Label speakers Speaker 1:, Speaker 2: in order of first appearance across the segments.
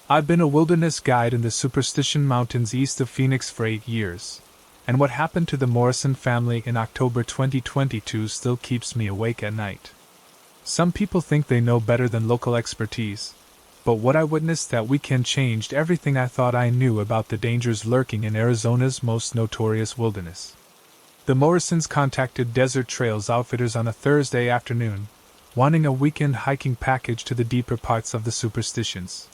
Speaker 1: I've been a wilderness guide in the Superstition Mountains east of Phoenix for 8 years, and what happened to the Morrison family in October 2022 still keeps me awake at night. Some people think they know better than local expertise, but what I witnessed that weekend changed everything I thought I knew about the dangers lurking in Arizona's most notorious wilderness. The Morrisons contacted Desert Trails Outfitters on a Thursday afternoon, wanting a weekend hiking package to the deeper parts of the Superstitions.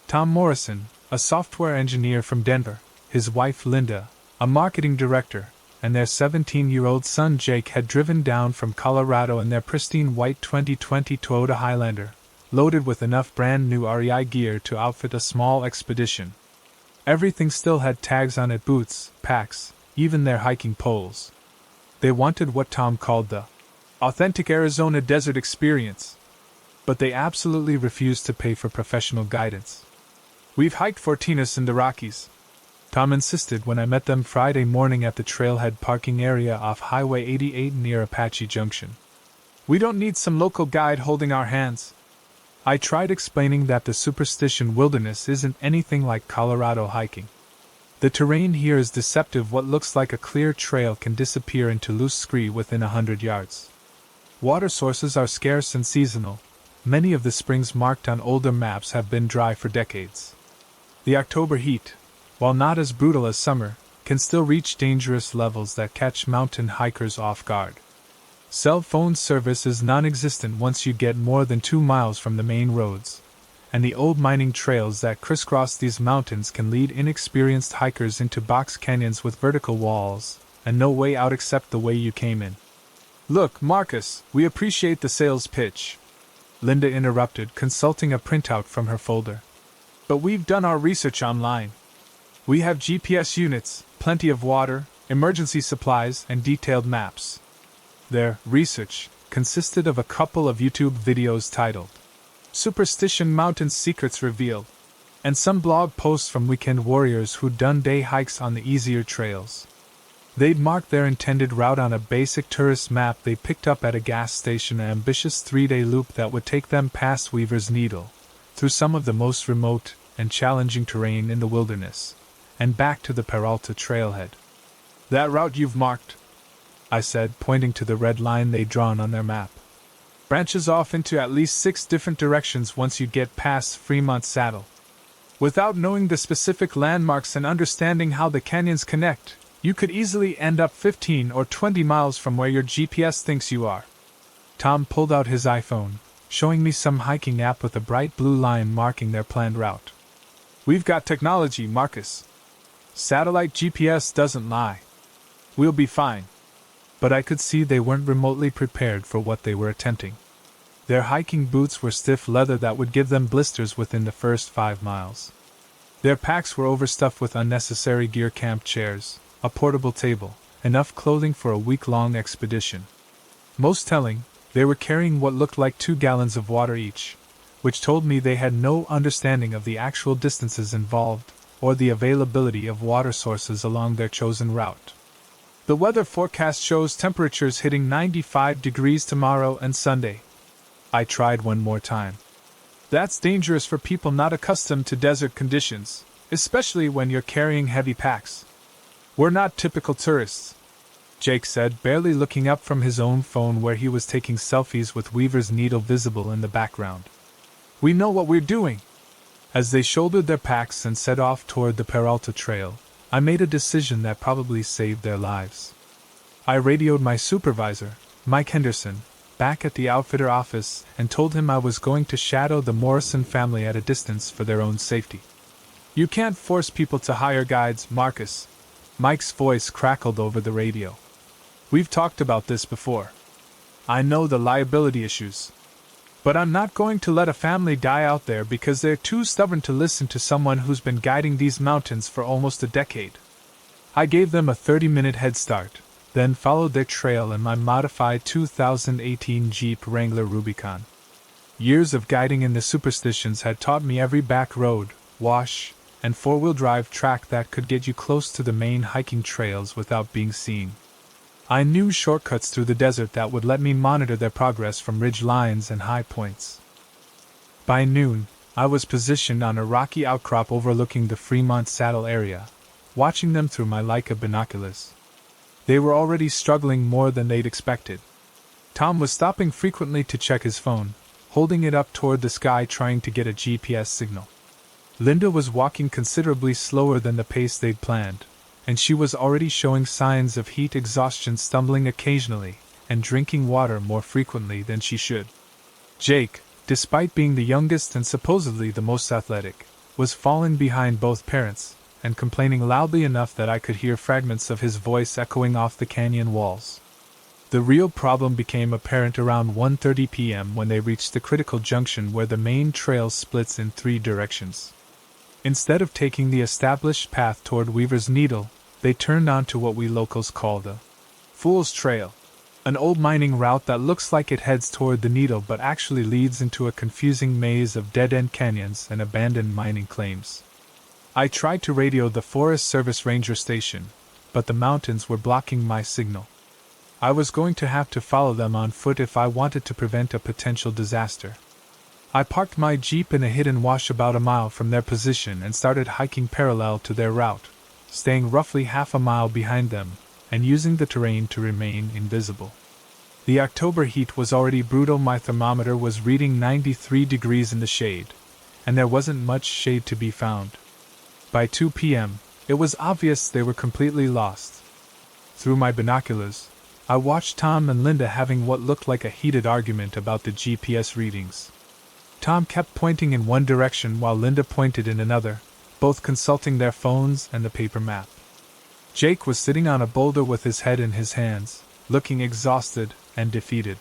Speaker 1: Tom Morrison, a software engineer from Denver, his wife Linda, a marketing director, and their 17-year-old son Jake had driven down from Colorado in their pristine white 2020 Toyota Highlander, loaded with enough brand new REI gear to outfit a small expedition. Everything still had tags on it: boots, packs, even their hiking poles. They wanted what Tom called the authentic Arizona desert experience, but they absolutely refused to pay for professional guidance. "We've hiked Fortinas in the Rockies," Tom insisted when I met them Friday morning at the trailhead parking area off Highway 88 near Apache Junction. "We don't need some local guide holding our hands." I tried explaining that the Superstition Wilderness isn't anything like Colorado hiking. The terrain here is deceptive. What looks like a clear trail can disappear into loose scree within 100 yards. Water sources are scarce and seasonal. Many of the springs marked on older maps have been dry for decades. The October heat, while not as brutal as summer, can still reach dangerous levels that catch mountain hikers off guard. Cell phone service is non-existent once you get more than 2 miles from the main roads, and the old mining trails that crisscross these mountains can lead inexperienced hikers into box canyons with vertical walls, and no way out except the way you came in. "Look, Marcus, we appreciate the sales pitch," Linda interrupted, consulting a printout from her folder. "But we've done our research online. We have GPS units, plenty of water, emergency supplies, and detailed maps." Their research consisted of a couple of YouTube videos titled "Superstition Mountain Secrets Revealed," and some blog posts from weekend warriors who'd done day hikes on the easier trails. They'd marked their intended route on a basic tourist map they picked up at a gas station, an ambitious 3-day loop that would take them past Weaver's Needle, through some of the most remote and challenging terrain in the wilderness, and back to the Peralta trailhead. "That route you've marked," I said, pointing to the red line they'd drawn on their map, "branches off into at least 6 different directions once you get past Fremont Saddle. Without knowing the specific landmarks and understanding how the canyons connect, you could easily end up 15 or 20 miles from where your GPS thinks you are." Tom pulled out his iPhone, showing me some hiking app with a bright blue line marking their planned route. "We've got technology, Marcus. Satellite GPS doesn't lie. We'll be fine." But I could see they weren't remotely prepared for what they were attempting. Their hiking boots were stiff leather that would give them blisters within the first 5 miles. Their packs were overstuffed with unnecessary gear: camp chairs, a portable table, enough clothing for a week-long expedition. Most telling, they were carrying what looked like 2 gallons of water each, which told me they had no understanding of the actual distances involved, or the availability of water sources along their chosen route. "The weather forecast shows temperatures hitting 95 degrees tomorrow and Sunday." I tried one more time. "That's dangerous for people not accustomed to desert conditions, especially when you're carrying heavy packs." "We're not typical tourists," Jake said, barely looking up from his own phone where he was taking selfies with Weaver's Needle visible in the background. "We know what we're doing." As they shouldered their packs and set off toward the Peralta Trail, I made a decision that probably saved their lives. I radioed my supervisor, Mike Henderson, back at the outfitter office and told him I was going to shadow the Morrison family at a distance for their own safety. "You can't force people to hire guides, Marcus." Mike's voice crackled over the radio. "We've talked about this before. I know the liability issues. But I'm not going to let a family die out there because they're too stubborn to listen to someone who's been guiding these mountains for almost a decade." I gave them a 30-minute head start, then followed their trail in my modified 2018 Jeep Wrangler Rubicon. Years of guiding in the Superstitions had taught me every back road, wash, and 4-wheel drive track that could get you close to the main hiking trails without being seen. I knew shortcuts through the desert that would let me monitor their progress from ridge lines and high points. By noon, I was positioned on a rocky outcrop overlooking the Fremont Saddle area, watching them through my Leica binoculars. They were already struggling more than they'd expected. Tom was stopping frequently to check his phone, holding it up toward the sky trying to get a GPS signal. Linda was walking considerably slower than the pace they'd planned, and she was already showing signs of heat exhaustion, stumbling occasionally, and drinking water more frequently than she should. Jake, despite being the youngest and supposedly the most athletic, was falling behind both parents, and complaining loudly enough that I could hear fragments of his voice echoing off the canyon walls. The real problem became apparent around 1:30 p.m. when they reached the critical junction where the main trail splits in 3 directions. Instead of taking the established path toward Weaver's Needle, they turned onto what we locals call the Fool's Trail, an old mining route that looks like it heads toward the Needle but actually leads into a confusing maze of dead-end canyons and abandoned mining claims. I tried to radio the Forest Service ranger station, but the mountains were blocking my signal. I was going to have to follow them on foot if I wanted to prevent a potential disaster. I parked my Jeep in a hidden wash about a mile from their position and started hiking parallel to their route, staying roughly half a mile behind them, and using the terrain to remain invisible. The October heat was already brutal. My thermometer was reading 93 degrees in the shade, and there wasn't much shade to be found. By 2 p.m., it was obvious they were completely lost. Through my binoculars, I watched Tom and Linda having what looked like a heated argument about the GPS readings. Tom kept pointing in one direction while Linda pointed in another, both consulting their phones and the paper map. Jake was sitting on a boulder with his head in his hands, looking exhausted and defeated.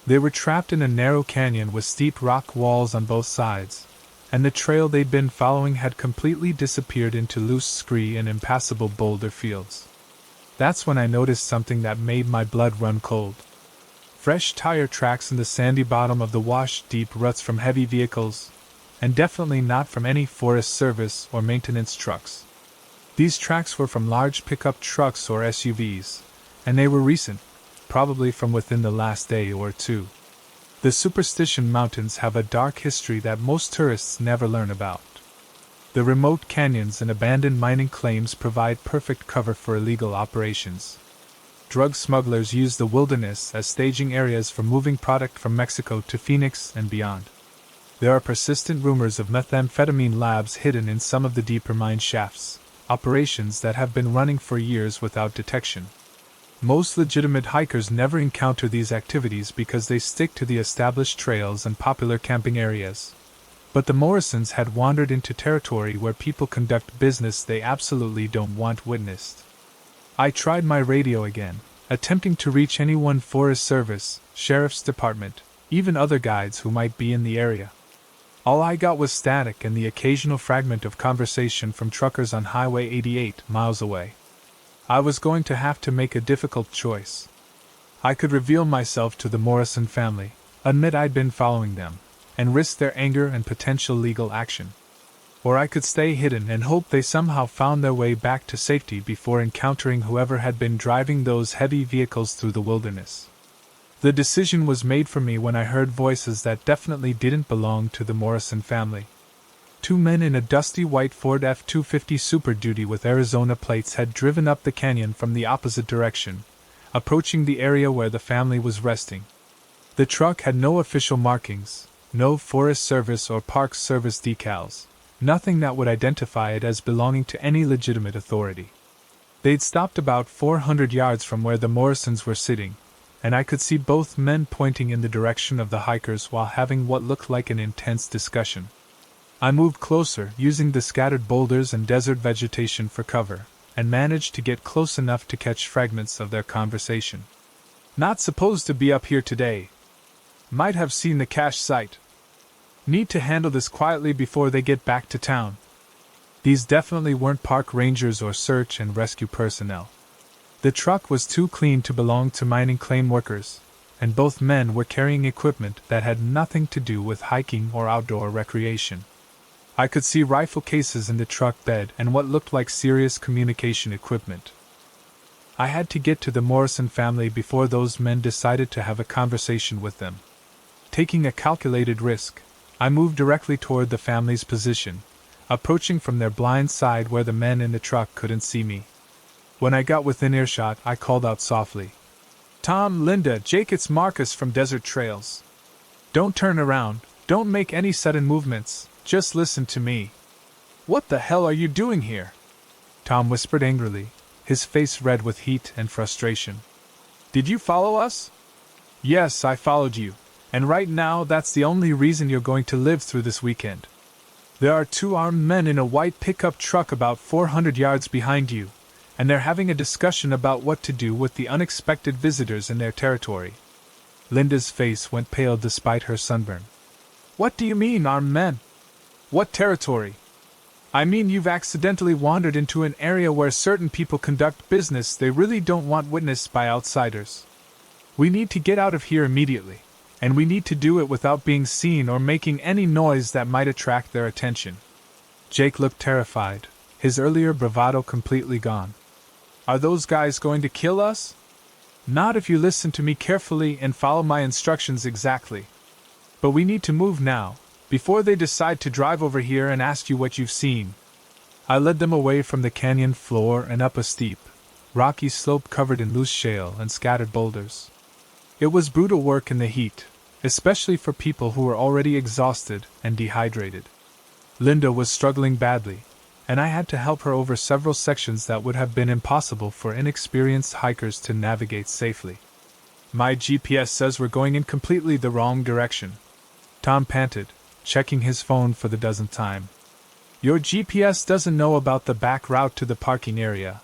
Speaker 1: They were trapped in a narrow canyon with steep rock walls on both sides, and the trail they'd been following had completely disappeared into loose scree and impassable boulder fields. That's when I noticed something that made my blood run cold. Fresh tire tracks in the sandy bottom of the wash-deep ruts from heavy vehicles, and definitely not from any Forest Service or maintenance trucks. These tracks were from large pickup trucks or SUVs, and they were recent, probably from within the last day or two. The Superstition Mountains have a dark history that most tourists never learn about. The remote canyons and abandoned mining claims provide perfect cover for illegal operations. Drug smugglers use the wilderness as staging areas for moving product from Mexico to Phoenix and beyond. There are persistent rumors of methamphetamine labs hidden in some of the deeper mine shafts, operations that have been running for years without detection. Most legitimate hikers never encounter these activities because they stick to the established trails and popular camping areas. But the Morrisons had wandered into territory where people conduct business they absolutely don't want witnessed. I tried my radio again, attempting to reach anyone Forest Service, Sheriff's Department, even other guides who might be in the area. All I got was static and the occasional fragment of conversation from truckers on Highway 88 miles away. I was going to have to make a difficult choice. I could reveal myself to the Morrison family, admit I'd been following them, and risk their anger and potential legal action. Or I could stay hidden and hope they somehow found their way back to safety before encountering whoever had been driving those heavy vehicles through the wilderness. The decision was made for me when I heard voices that definitely didn't belong to the Morrison family. 2 men in a dusty white Ford F-250 Super Duty with Arizona plates had driven up the canyon from the opposite direction, approaching the area where the family was resting. The truck had no official markings, no Forest Service or Park Service decals, nothing that would identify it as belonging to any legitimate authority. They'd stopped about 400 yards from where the Morrisons were sitting, and I could see both men pointing in the direction of the hikers while having what looked like an intense discussion. I moved closer, using the scattered boulders and desert vegetation for cover, and managed to get close enough to catch fragments of their conversation. "Not supposed to be up here today. Might have seen the cache site. Need to handle this quietly before they get back to town." These definitely weren't park rangers or search and rescue personnel. The truck was too clean to belong to mining claim workers, and both men were carrying equipment that had nothing to do with hiking or outdoor recreation. I could see rifle cases in the truck bed and what looked like serious communication equipment. I had to get to the Morrison family before those men decided to have a conversation with them. Taking a calculated risk, I moved directly toward the family's position, approaching from their blind side where the men in the truck couldn't see me. When I got within earshot, I called out softly, "Tom, Linda, Jake, it's Marcus from Desert Trails. Don't turn around, don't make any sudden movements, just listen to me." "What the hell are you doing here?" Tom whispered angrily, his face red with heat and frustration. "Did you follow us?" "Yes, I followed you, and right now that's the only reason you're going to live through this weekend. There are 2 armed men in a white pickup truck about 400 yards behind you, and they're having a discussion about what to do with the unexpected visitors in their territory." Linda's face went pale despite her sunburn. "What do you mean, armed men? What territory?" "I mean you've accidentally wandered into an area where certain people conduct business they really don't want witnessed by outsiders. We need to get out of here immediately, and we need to do it without being seen or making any noise that might attract their attention." Jake looked terrified, his earlier bravado completely gone. "Are those guys going to kill us?" "Not if you listen to me carefully and follow my instructions exactly. But we need to move now, before they decide to drive over here and ask you what you've seen." I led them away from the canyon floor and up a steep, rocky slope covered in loose shale and scattered boulders. It was brutal work in the heat, especially for people who were already exhausted and dehydrated. Linda was struggling badly, and I had to help her over several sections that would have been impossible for inexperienced hikers to navigate safely. "My GPS says we're going in completely the wrong direction," Tom panted, checking his phone for the dozenth time. "Your GPS doesn't know about the back route to the parking area,"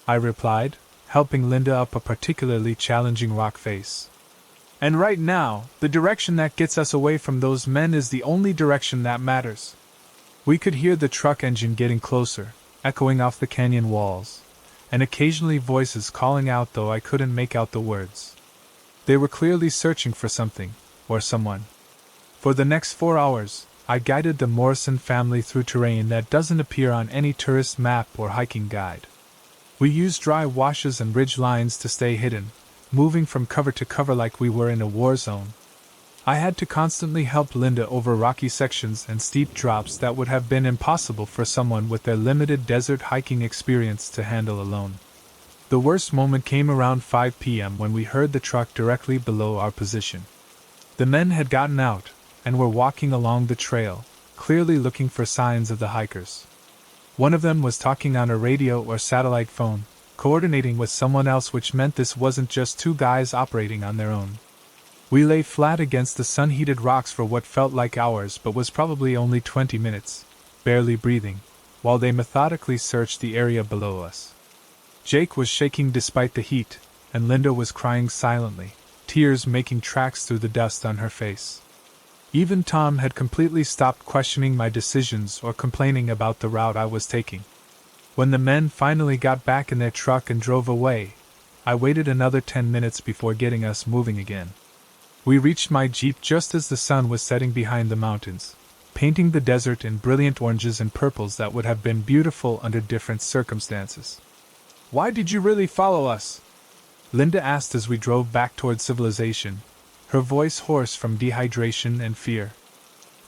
Speaker 1: I replied, helping Linda up a particularly challenging rock face. "And right now, the direction that gets us away from those men is the only direction that matters." We could hear the truck engine getting closer, echoing off the canyon walls, and occasionally voices calling out, though I couldn't make out the words. They were clearly searching for something, or someone. For the next 4 hours, I guided the Morrison family through terrain that doesn't appear on any tourist map or hiking guide. We used dry washes and ridge lines to stay hidden, moving from cover to cover like we were in a war zone. I had to constantly help Linda over rocky sections and steep drops that would have been impossible for someone with their limited desert hiking experience to handle alone. The worst moment came around 5 p.m. when we heard the truck directly below our position. The men had gotten out and were walking along the trail, clearly looking for signs of the hikers. One of them was talking on a radio or satellite phone, coordinating with someone else, which meant this wasn't just 2 guys operating on their own. We lay flat against the sun-heated rocks for what felt like hours but was probably only 20 minutes, barely breathing, while they methodically searched the area below us. Jake was shaking despite the heat, and Linda was crying silently, tears making tracks through the dust on her face. Even Tom had completely stopped questioning my decisions or complaining about the route I was taking. When the men finally got back in their truck and drove away, I waited another 10 minutes before getting us moving again. We reached my jeep just as the sun was setting behind the mountains, painting the desert in brilliant oranges and purples that would have been beautiful under different circumstances. "Why did you really follow us?" Linda asked as we drove back toward civilization, her voice hoarse from dehydration and fear.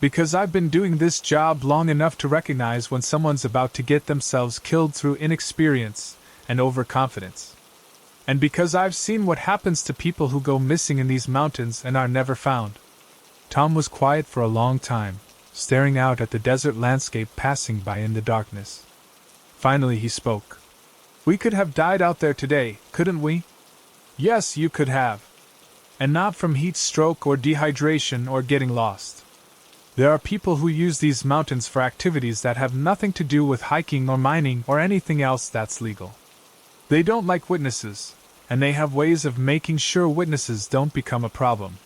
Speaker 1: "Because I've been doing this job long enough to recognize when someone's about to get themselves killed through inexperience and overconfidence. And because I've seen what happens to people who go missing in these mountains and are never found." Tom was quiet for a long time, staring out at the desert landscape passing by in the darkness. Finally he spoke. "We could have died out there today, couldn't we?" "Yes, you could have. And not from heat stroke or dehydration or getting lost. There are people who use these mountains for activities that have nothing to do with hiking or mining or anything else that's legal. They don't like witnesses, and they have ways of making sure witnesses don't become a problem."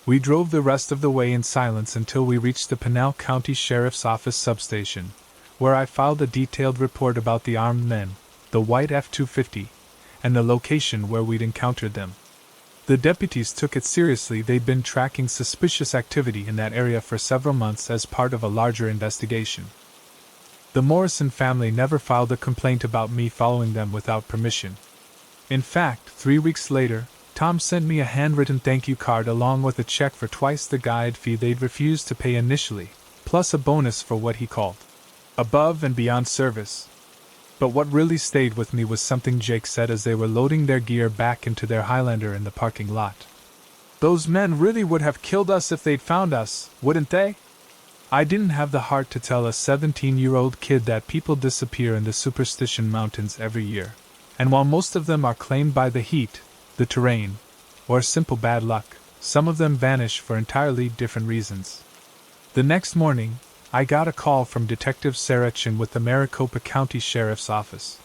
Speaker 1: We drove the rest of the way in silence until we reached the Pinal County Sheriff's Office substation, where I filed a detailed report about the armed men, the white F-250, and the location where we'd encountered them. The deputies took it seriously. They'd been tracking suspicious activity in that area for several months as part of a larger investigation. The Morrison family never filed a complaint about me following them without permission. In fact, 3 weeks later, Tom sent me a handwritten thank you card along with a check for twice the guide fee they'd refused to pay initially, plus a bonus for what he called above and beyond service. But what really stayed with me was something Jake said as they were loading their gear back into their Highlander in the parking lot. "Those men really would have killed us if they'd found us, wouldn't they?" I didn't have the heart to tell a 17-year-old kid that people disappear in the Superstition Mountains every year, and while most of them are claimed by the heat, the terrain, or simple bad luck, some of them vanish for entirely different reasons. The next morning, I got a call from Detective Sarah Chin with the Maricopa County Sheriff's Office.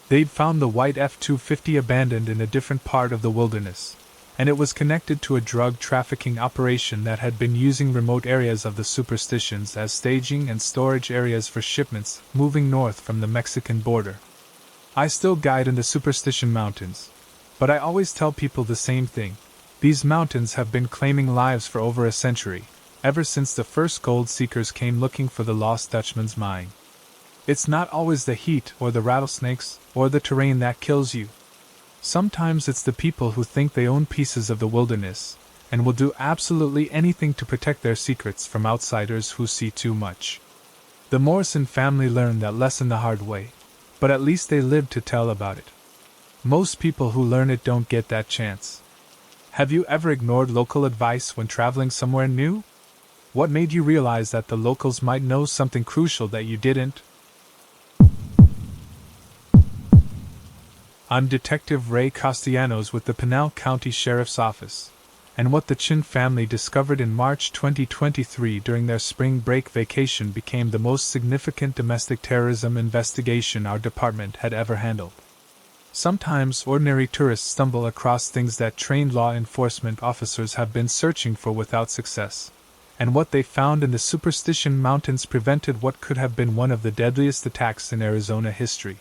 Speaker 1: They'd found the white F-250 abandoned in a different part of the wilderness, and it was connected to a drug trafficking operation that had been using remote areas of the Superstitions as staging and storage areas for shipments moving north from the Mexican border. I still guide in the Superstition Mountains, but I always tell people the same thing. These mountains have been claiming lives for over a century, ever since the first gold seekers came looking for the lost Dutchman's mine. It's not always the heat or the rattlesnakes or the terrain that kills you. Sometimes it's the people who think they own pieces of the wilderness, and will do absolutely anything to protect their secrets from outsiders who see too much. The Morrison family learned that lesson the hard way, but at least they lived to tell about it. Most people who learn it don't get that chance. Have you ever ignored local advice when traveling somewhere new? What made you realize that the locals might know something crucial that you didn't? I'm Detective Ray Castellanos with the Pinal County Sheriff's Office, and what the Chin family discovered in March 2023 during their spring break vacation became the most significant domestic terrorism investigation our department had ever handled. Sometimes ordinary tourists stumble across things that trained law enforcement officers have been searching for without success, and what they found in the Superstition Mountains prevented what could have been one of the deadliest attacks in Arizona history.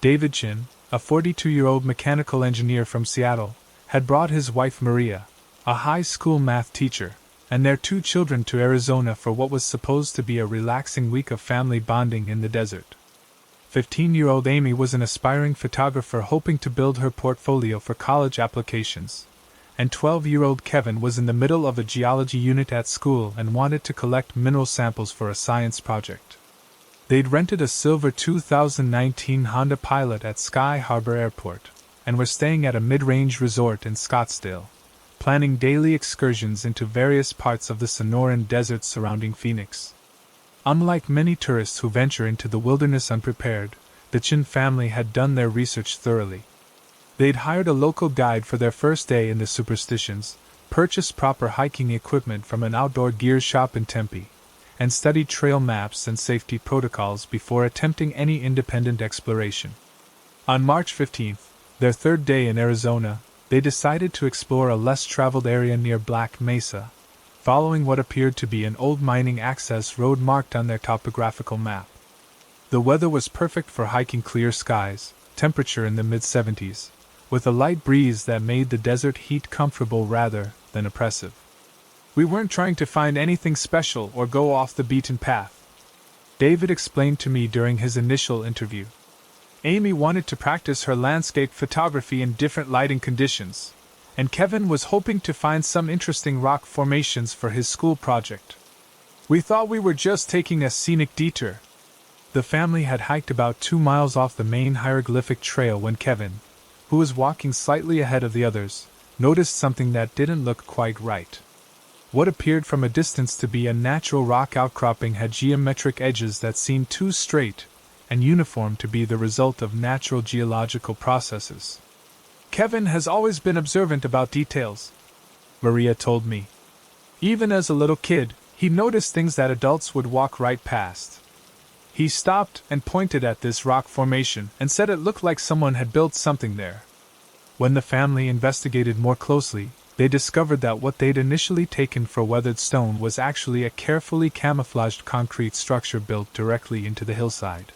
Speaker 1: David Chin, a 42-year-old mechanical engineer from Seattle, had brought his wife Maria, a high school math teacher, and their 2 children to Arizona for what was supposed to be a relaxing week of family bonding in the desert. 15-year-old Amy was an aspiring photographer hoping to build her portfolio for college applications, and 12-year-old Kevin was in the middle of a geology unit at school and wanted to collect mineral samples for a science project. They'd rented a silver 2019 Honda Pilot at Sky Harbor Airport, and were staying at a mid-range resort in Scottsdale, planning daily excursions into various parts of the Sonoran Desert surrounding Phoenix. Unlike many tourists who venture into the wilderness unprepared, the Chin family had done their research thoroughly. They'd hired a local guide for their first day in the Superstitions, purchased proper hiking equipment from an outdoor gear shop in Tempe, and studied trail maps and safety protocols before attempting any independent exploration. On March 15th, their third day in Arizona, they decided to explore a less-traveled area near Black Mesa, following what appeared to be an old mining access road marked on their topographical map. The weather was perfect for hiking, clear skies, temperature in the mid-70s, with a light breeze that made the desert heat comfortable rather than oppressive. We weren't trying to find anything special or go off the beaten path, David explained to me during his initial interview. Amy wanted to practice her landscape photography in different lighting conditions, and Kevin was hoping to find some interesting rock formations for his school project. We thought we were just taking a scenic detour. The family had hiked about 2 miles off the main hieroglyphic trail when Kevin, who was walking slightly ahead of the others, noticed something that didn't look quite right. What appeared from a distance to be a natural rock outcropping had geometric edges that seemed too straight and uniform to be the result of natural geological processes. Kevin has always been observant about details, Maria told me. Even as a little kid, he noticed things that adults would walk right past. He stopped and pointed at this rock formation and said it looked like someone had built something there. When the family investigated more closely, they discovered that what they'd initially taken for weathered stone was actually a carefully camouflaged concrete structure built directly into the hillside.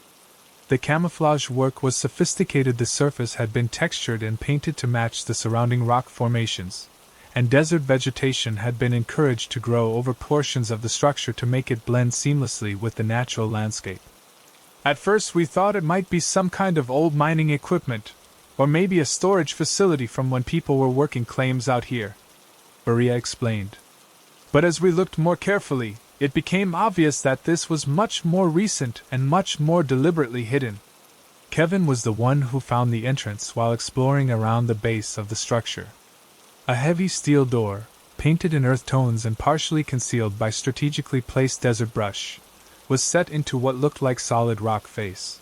Speaker 1: The camouflage work was sophisticated. The surface had been textured and painted to match the surrounding rock formations, and desert vegetation had been encouraged to grow over portions of the structure to make it blend seamlessly with the natural landscape. At first we thought it might be some kind of old mining equipment, Or maybe a storage facility from when people were working claims out here, Maria explained. But as we looked more carefully, it became obvious that this was much more recent and much more deliberately hidden. Kevin was the one who found the entrance while exploring around the base of the structure. A heavy steel door, painted in earth tones and partially concealed by strategically placed desert brush, was set into what looked like solid rock face.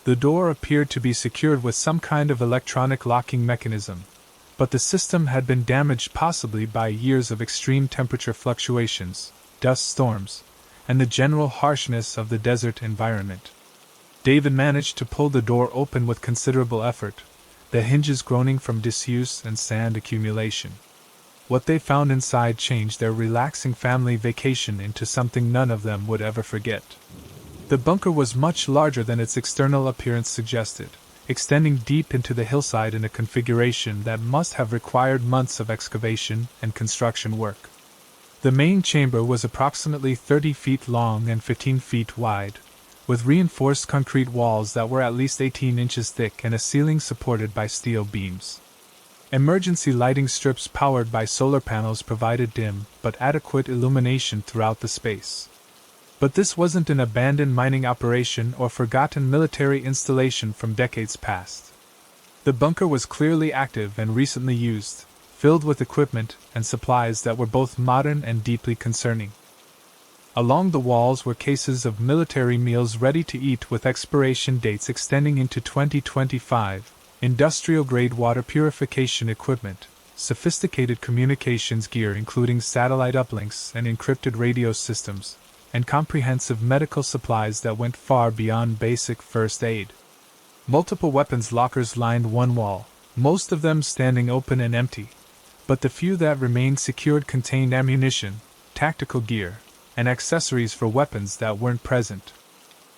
Speaker 1: The door appeared to be secured with some kind of electronic locking mechanism, but the system had been damaged possibly by years of extreme temperature fluctuations, dust storms, and the general harshness of the desert environment. David managed to pull the door open with considerable effort, the hinges groaning from disuse and sand accumulation. What they found inside changed their relaxing family vacation into something none of them would ever forget. The bunker was much larger than its external appearance suggested, extending deep into the hillside in a configuration that must have required months of excavation and construction work. The main chamber was approximately 30 feet long and 15 feet wide, with reinforced concrete walls that were at least 18 inches thick and a ceiling supported by steel beams. Emergency lighting strips powered by solar panels provided dim but adequate illumination throughout the space. But this wasn't an abandoned mining operation or forgotten military installation from decades past. The bunker was clearly active and recently used, filled with equipment and supplies that were both modern and deeply concerning. Along the walls were cases of military meals ready to eat with expiration dates extending into 2025, industrial-grade water purification equipment, sophisticated communications gear including satellite uplinks and encrypted radio systems, and comprehensive medical supplies that went far beyond basic first aid. Multiple weapons lockers lined one wall, most of them standing open and empty, but the few that remained secured contained ammunition, tactical gear, and accessories for weapons that weren't present.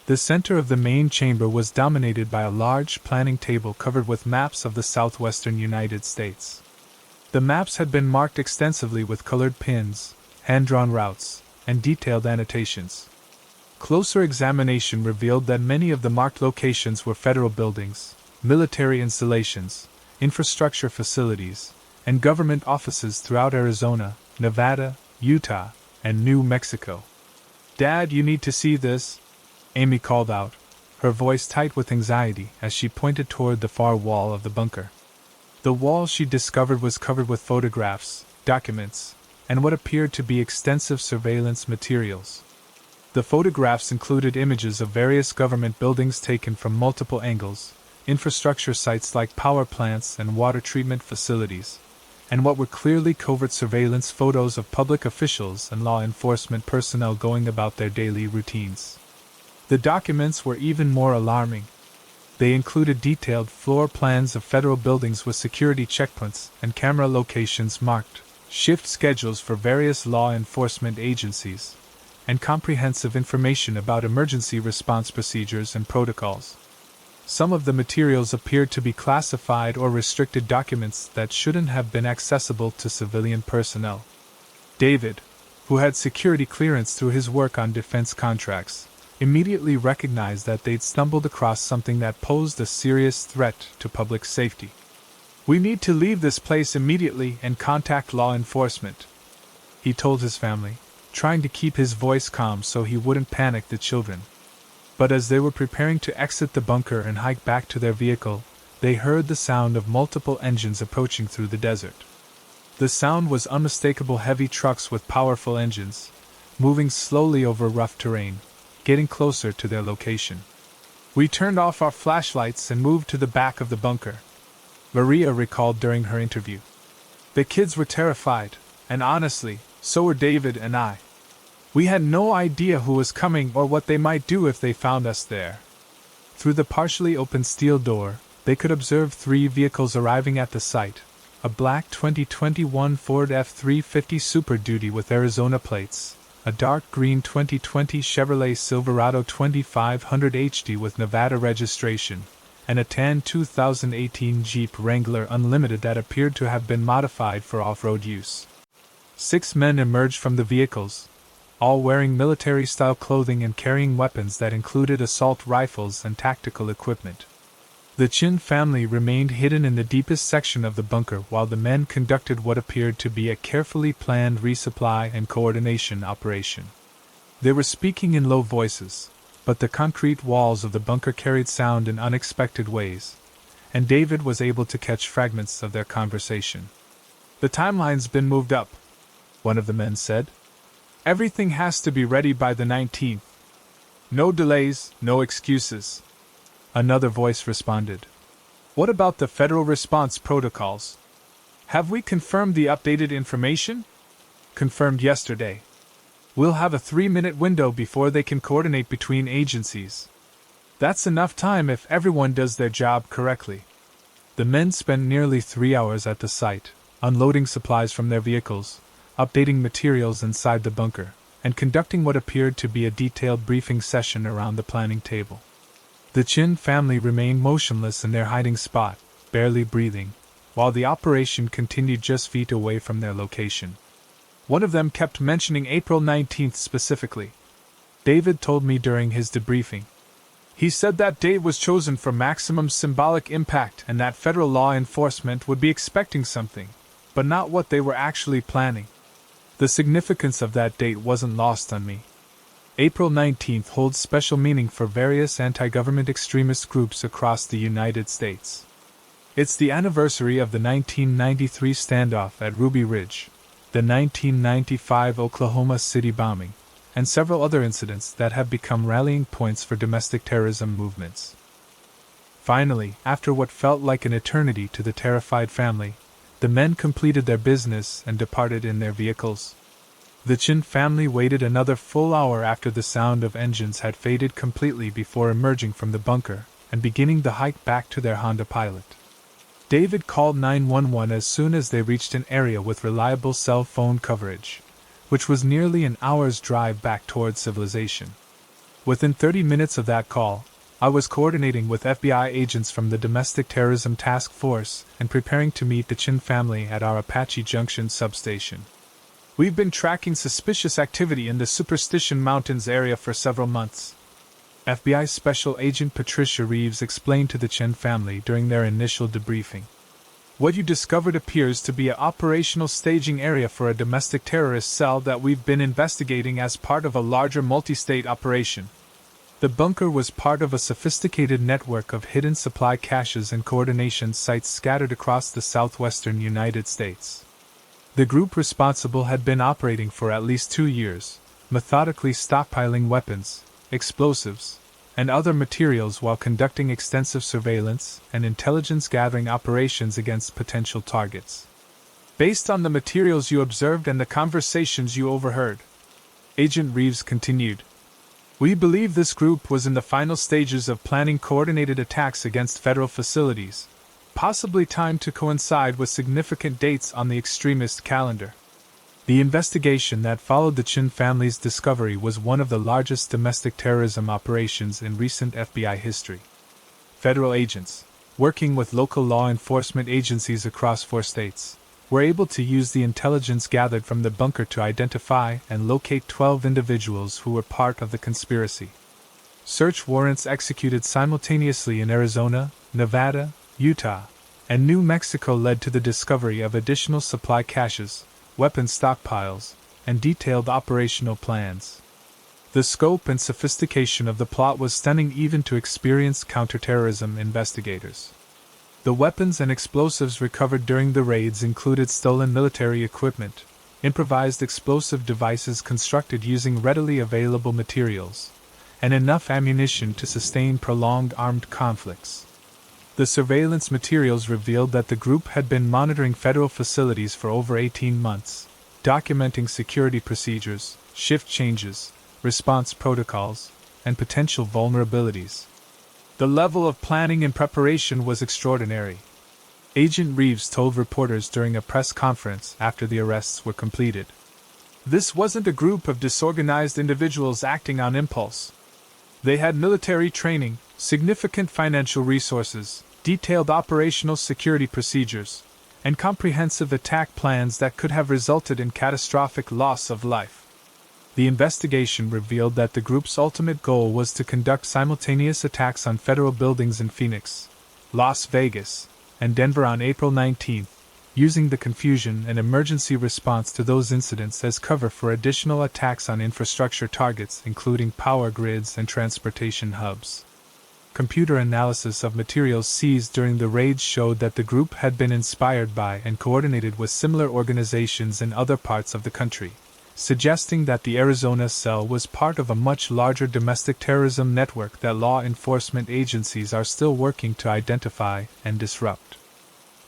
Speaker 1: The center of the main chamber was dominated by a large planning table covered with maps of the southwestern United States. The maps had been marked extensively with colored pins, hand-drawn routes, and detailed annotations. Closer examination revealed that many of the marked locations were federal buildings, military installations, infrastructure facilities, and government offices throughout Arizona, Nevada, Utah, and New Mexico. "Dad, you need to see this," Amy called out, her voice tight with anxiety as she pointed toward the far wall of the bunker. The wall she discovered was covered with photographs, documents, and what appeared to be extensive surveillance materials. The photographs included images of various government buildings taken from multiple angles, infrastructure sites like power plants and water treatment facilities, and what were clearly covert surveillance photos of public officials and law enforcement personnel going about their daily routines. The documents were even more alarming. They included detailed floor plans of federal buildings with security checkpoints and camera locations marked, shift schedules for various law enforcement agencies, and comprehensive information about emergency response procedures and protocols. Some of the materials appeared to be classified or restricted documents that shouldn't have been accessible to civilian personnel. David, who had security clearance through his work on defense contracts, immediately recognized that they'd stumbled across something that posed a serious threat to public safety. "We need to leave this place immediately and contact law enforcement," he told his family, trying to keep his voice calm so he wouldn't panic the children. But as they were preparing to exit the bunker and hike back to their vehicle, they heard the sound of multiple engines approaching through the desert. The sound was unmistakable heavy trucks with powerful engines, moving slowly over rough terrain, getting closer to their location. "We turned off our flashlights and moved to the back of the bunker," Maria recalled during her interview. "The kids were terrified, and honestly, so were David and I. We had no idea who was coming or what they might do if they found us there." Through the partially open steel door, they could observe 3 vehicles arriving at the site: a black 2021 Ford F-350 Super Duty with Arizona plates, a dark green 2020 Chevrolet Silverado 2500 HD with Nevada registration, and a tan 2018 Jeep Wrangler Unlimited that appeared to have been modified for off-road use. 6 men emerged from the vehicles, all wearing military-style clothing and carrying weapons that included assault rifles and tactical equipment. The Chin family remained hidden in the deepest section of the bunker while the men conducted what appeared to be a carefully planned resupply and coordination operation. They were speaking in low voices, but the concrete walls of the bunker carried sound in unexpected ways, and David was able to catch fragments of their conversation. "The timeline's been moved up," one of the men said. "Everything has to be ready by the 19th. No delays, no excuses." Another voice responded. "What about the federal response protocols? Have we confirmed the updated information?" "Confirmed yesterday. We'll have a 3-minute window before they can coordinate between agencies. That's enough time if everyone does their job correctly." The men spent nearly 3 hours at the site, unloading supplies from their vehicles, updating materials inside the bunker, and conducting what appeared to be a detailed briefing session around the planning table. The Chin family remained motionless in their hiding spot, barely breathing, while the operation continued just feet away from their location. One of them kept mentioning April 19th specifically. David told me during his debriefing. He said that date was chosen for maximum symbolic impact and that federal law enforcement would be expecting something, but not what they were actually planning. The significance of that date wasn't lost on me. April 19th holds special meaning for various anti-government extremist groups across the United States. It's the anniversary of the 1993 standoff at Ruby Ridge, the 1995 Oklahoma City bombing, and several other incidents that have become rallying points for domestic terrorism movements. Finally, after what felt like an eternity to the terrified family, the men completed their business and departed in their vehicles. The Chin family waited another full hour after the sound of engines had faded completely before emerging from the bunker and beginning the hike back to their Honda Pilot. David called 911 as soon as they reached an area with reliable cell phone coverage, which was nearly an hour's drive back towards civilization. Within 30 minutes of that call, I was coordinating with FBI agents from the Domestic Terrorism Task Force and preparing to meet the Chin family at our Apache Junction substation. "We've been tracking suspicious activity in the Superstition Mountains area for several months," FBI Special Agent Patricia Reeves explained to the Chen family during their initial debriefing. "What you discovered appears to be an operational staging area for a domestic terrorist cell that we've been investigating as part of a larger multi-state operation. The bunker was part of a sophisticated network of hidden supply caches and coordination sites scattered across the southwestern United States. The group responsible had been operating for at least 2 years, methodically stockpiling weapons, explosives, and other materials while conducting extensive surveillance and intelligence-gathering operations against potential targets. Based on the materials you observed and the conversations you overheard," Agent Reeves continued, "we believe this group was in the final stages of planning coordinated attacks against federal facilities, possibly timed to coincide with significant dates on the extremist calendar." The investigation that followed the Chin family's discovery was one of the largest domestic terrorism operations in recent FBI history. Federal agents, working with local law enforcement agencies across 4 states, were able to use the intelligence gathered from the bunker to identify and locate 12 individuals who were part of the conspiracy. Search warrants executed simultaneously in Arizona, Nevada, Utah, and New Mexico led to the discovery of additional supply caches, weapons stockpiles, and detailed operational plans. The scope and sophistication of the plot was stunning even to experienced counterterrorism investigators. The weapons and explosives recovered during the raids included stolen military equipment, improvised explosive devices constructed using readily available materials, and enough ammunition to sustain prolonged armed conflicts. The surveillance materials revealed that the group had been monitoring federal facilities for over 18 months, documenting security procedures, shift changes, response protocols, and potential vulnerabilities. The level of planning and preparation was extraordinary. Agent Reeves told reporters during a press conference after the arrests were completed. "This wasn't a group of disorganized individuals acting on impulse. They had military training, significant financial resources, detailed operational security procedures, and comprehensive attack plans that could have resulted in catastrophic loss of life." The investigation revealed that the group's ultimate goal was to conduct simultaneous attacks on federal buildings in Phoenix, Las Vegas, and Denver on April 19, using the confusion and emergency response to those incidents as cover for additional attacks on infrastructure targets including power grids and transportation hubs. Computer analysis of materials seized during the raids showed that the group had been inspired by and coordinated with similar organizations in other parts of the country, suggesting that the Arizona cell was part of a much larger domestic terrorism network that law enforcement agencies are still working to identify and disrupt.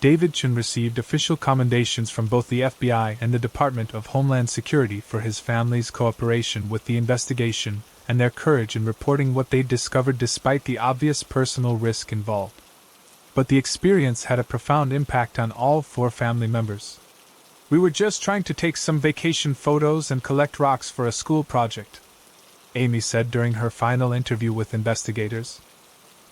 Speaker 1: David Chun received official commendations from both the FBI and the Department of Homeland Security for his family's cooperation with the investigation and their courage in reporting what they'd discovered despite the obvious personal risk involved. But the experience had a profound impact on all 4 family members. "We were just trying to take some vacation photos and collect rocks for a school project," Amy said during her final interview with investigators.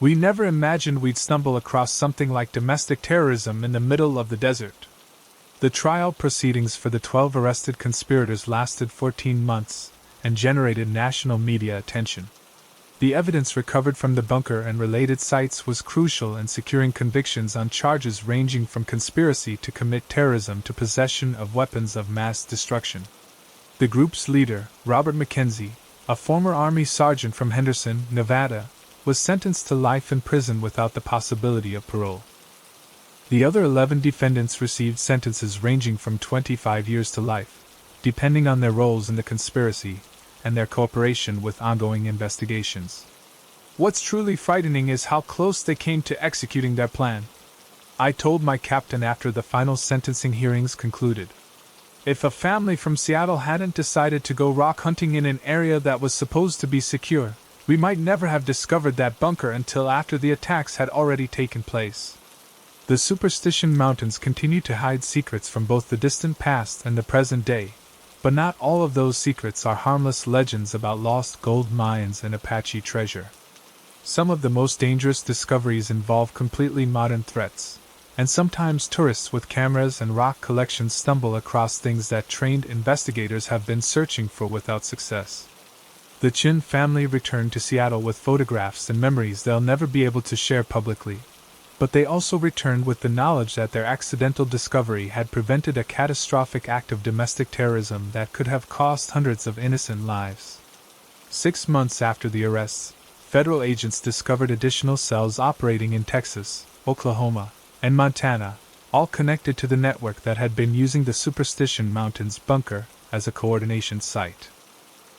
Speaker 1: "We never imagined we'd stumble across something like domestic terrorism in the middle of the desert." The trial proceedings for the 12 arrested conspirators lasted 14 months and generated national media attention. The evidence recovered from the bunker and related sites was crucial in securing convictions on charges ranging from conspiracy to commit terrorism to possession of weapons of mass destruction. The group's leader, Robert McKenzie, a former Army sergeant from Henderson, Nevada, was sentenced to life in prison without the possibility of parole. The other 11 defendants received sentences ranging from 25 years to life, depending on their roles in the conspiracy and their cooperation with ongoing investigations. "What's truly frightening is how close they came to executing their plan," I told my captain after the final sentencing hearings concluded. "If a family from Seattle hadn't decided to go rock hunting in an area that was supposed to be secure, we might never have discovered that bunker until after the attacks had already taken place." The Superstition Mountains continue to hide secrets from both the distant past and the present day, but not all of those secrets are harmless legends about lost gold mines and Apache treasure. Some of the most dangerous discoveries involve completely modern threats, and sometimes tourists with cameras and rock collections stumble across things that trained investigators have been searching for without success. The Chin family returned to Seattle with photographs and memories they'll never be able to share publicly, but they also returned with the knowledge that their accidental discovery had prevented a catastrophic act of domestic terrorism that could have cost hundreds of innocent lives. 6 months after the arrests, federal agents discovered additional cells operating in Texas, Oklahoma, and Montana, all connected to the network that had been using the Superstition Mountains bunker as a coordination site.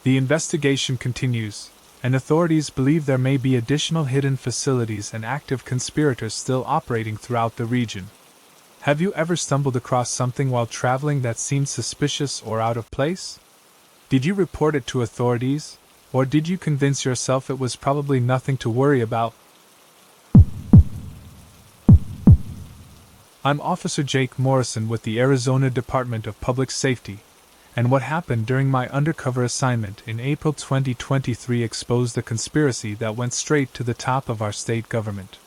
Speaker 1: The investigation continues, and authorities believe there may be additional hidden facilities and active conspirators still operating throughout the region. Have you ever stumbled across something while traveling that seemed suspicious or out of place? Did you report it to authorities, or did you convince yourself it was probably nothing to worry about? I'm Officer Jake Morrison with the Arizona Department of Public Safety, and what happened during my undercover assignment in April 2023 exposed a conspiracy that went straight to the top of our state government.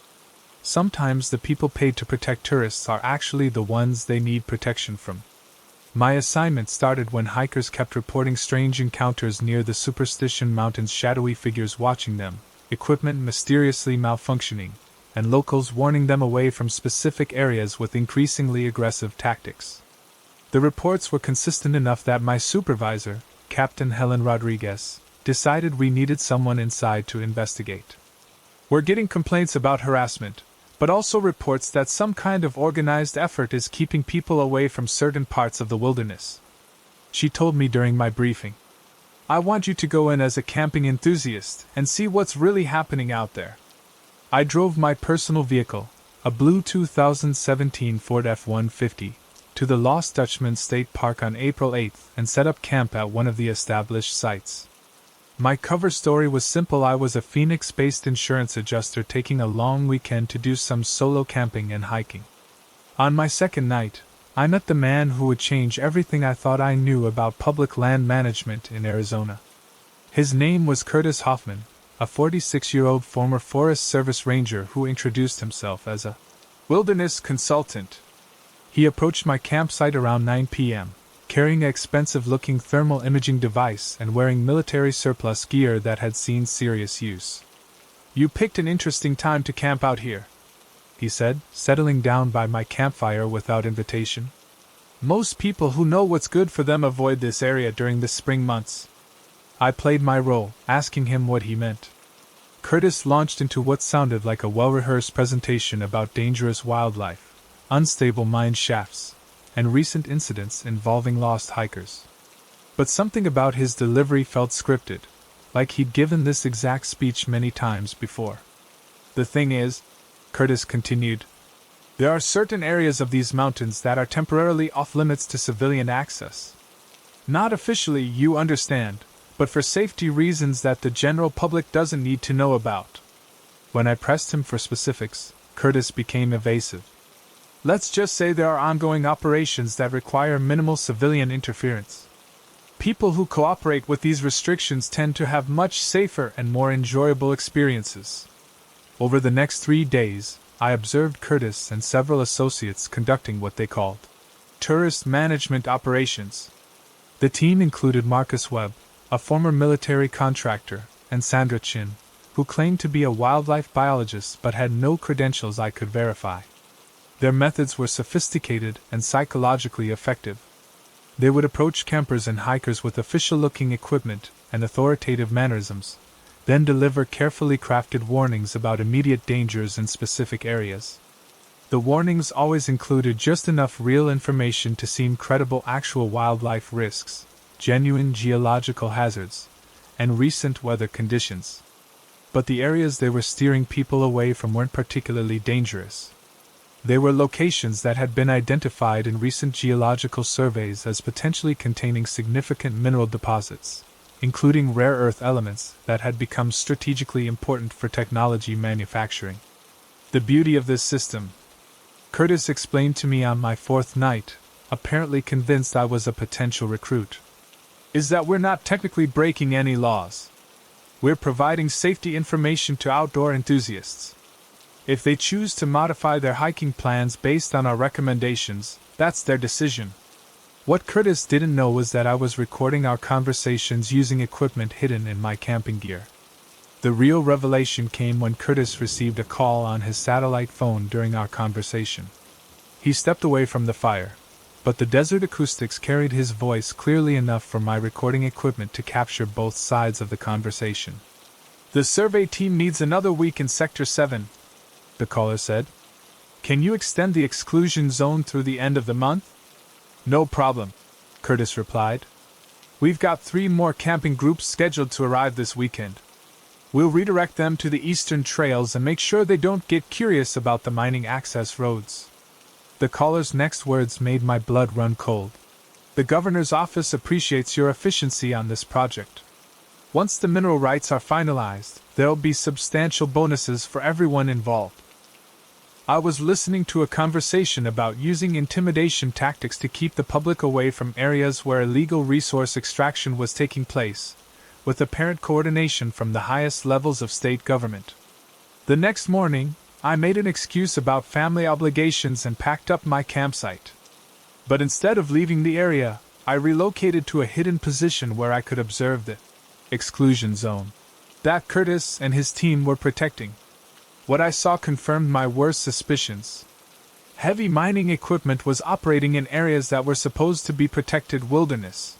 Speaker 1: Sometimes the people paid to protect tourists are actually the ones they need protection from. My assignment started when hikers kept reporting strange encounters near the Superstition Mountains, shadowy figures watching them, equipment mysteriously malfunctioning, and locals warning them away from specific areas with increasingly aggressive tactics. The reports were consistent enough that my supervisor, Captain Helen Rodriguez, decided we needed someone inside to investigate. "We're getting complaints about harassment, but also reports that some kind of organized effort is keeping people away from certain parts of the wilderness," she told me during my briefing. "I want you to go in as a camping enthusiast and see what's really happening out there." I drove my personal vehicle, a blue 2017 Ford F-150, to the Lost Dutchman State Park on April 8 and set up camp at one of the established sites. My cover story was simple. I was a Phoenix-based insurance adjuster taking a long weekend to do some solo camping and hiking. On my second night, I met the man who would change everything I thought I knew about public land management in Arizona. His name was Curtis Hoffman, a 46-year-old former Forest Service ranger who introduced himself as a wilderness consultant. He approached my campsite around 9 p.m., carrying an expensive-looking thermal imaging device and wearing military surplus gear that had seen serious use. "You picked an interesting time to camp out here," he said, settling down by my campfire without invitation. Most people who know what's good for them avoid this area during the spring months. I played my role, asking him what he meant. Curtis launched into what sounded like a well-rehearsed presentation about dangerous wildlife, unstable mine shafts, and recent incidents involving lost hikers. But something about his delivery felt scripted, like he'd given this exact speech many times before. The thing is, Curtis continued, there are certain areas of these mountains that are temporarily off-limits to civilian access. Not officially, you understand, but for safety reasons that the general public doesn't need to know about. When I pressed him for specifics, Curtis became evasive. Let's just say there are ongoing operations that require minimal civilian interference. People who cooperate with these restrictions tend to have much safer and more enjoyable experiences. Over the next 3 days, I observed Curtis and several associates conducting what they called tourist management operations. The team included Marcus Webb, a former military contractor, and Sandra Chin, who claimed to be a wildlife biologist but had no credentials I could verify. Their methods were sophisticated and psychologically effective. They would approach campers and hikers with official-looking equipment and authoritative mannerisms, then deliver carefully crafted warnings about immediate dangers in specific areas. The warnings always included just enough real information to seem credible: actual wildlife risks, genuine geological hazards, and recent weather conditions. But the areas they were steering people away from weren't particularly dangerous. They were locations that had been identified in recent geological surveys as potentially containing significant mineral deposits, including rare earth elements that had become strategically important for technology manufacturing. The beauty of this system, Curtis explained to me on my 4th night, apparently convinced I was a potential recruit, is that we're not technically breaking any laws. We're providing safety information to outdoor enthusiasts. If they choose to modify their hiking plans based on our recommendations, that's their decision. What Curtis didn't know was that I was recording our conversations using equipment hidden in my camping gear. The real revelation came when Curtis received a call on his satellite phone during our conversation. He stepped away from the fire, but the desert acoustics carried his voice clearly enough for my recording equipment to capture both sides of the conversation. The survey team needs another week in Sector 7, the caller said. Can you extend the exclusion zone through the end of the month? No problem, Curtis replied. We've got 3 more camping groups scheduled to arrive this weekend. We'll redirect them to the eastern trails and make sure they don't get curious about the mining access roads. The caller's next words made my blood run cold. The governor's office appreciates your efficiency on this project. Once the mineral rights are finalized, there'll be substantial bonuses for everyone involved. I was listening to a conversation about using intimidation tactics to keep the public away from areas where illegal resource extraction was taking place, with apparent coordination from the highest levels of state government. The next morning, I made an excuse about family obligations and packed up my campsite. But instead of leaving the area, I relocated to a hidden position where I could observe the exclusion zone that Curtis and his team were protecting. What I saw confirmed my worst suspicions. Heavy mining equipment was operating in areas that were supposed to be protected wilderness.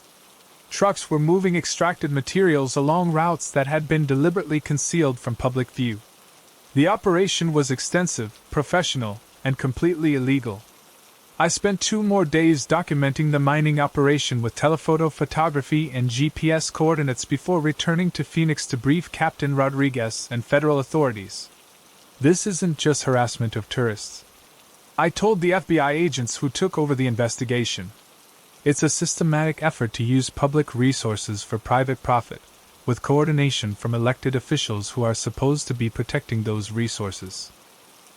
Speaker 1: Trucks were moving extracted materials along routes that had been deliberately concealed from public view. The operation was extensive, professional, and completely illegal. I spent 2 more days documenting the mining operation with telephoto photography and GPS coordinates before returning to Phoenix to brief Captain Rodriguez and federal authorities. This isn't just harassment of tourists, I told the FBI agents who took over the investigation. It's a systematic effort to use public resources for private profit, with coordination from elected officials who are supposed to be protecting those resources.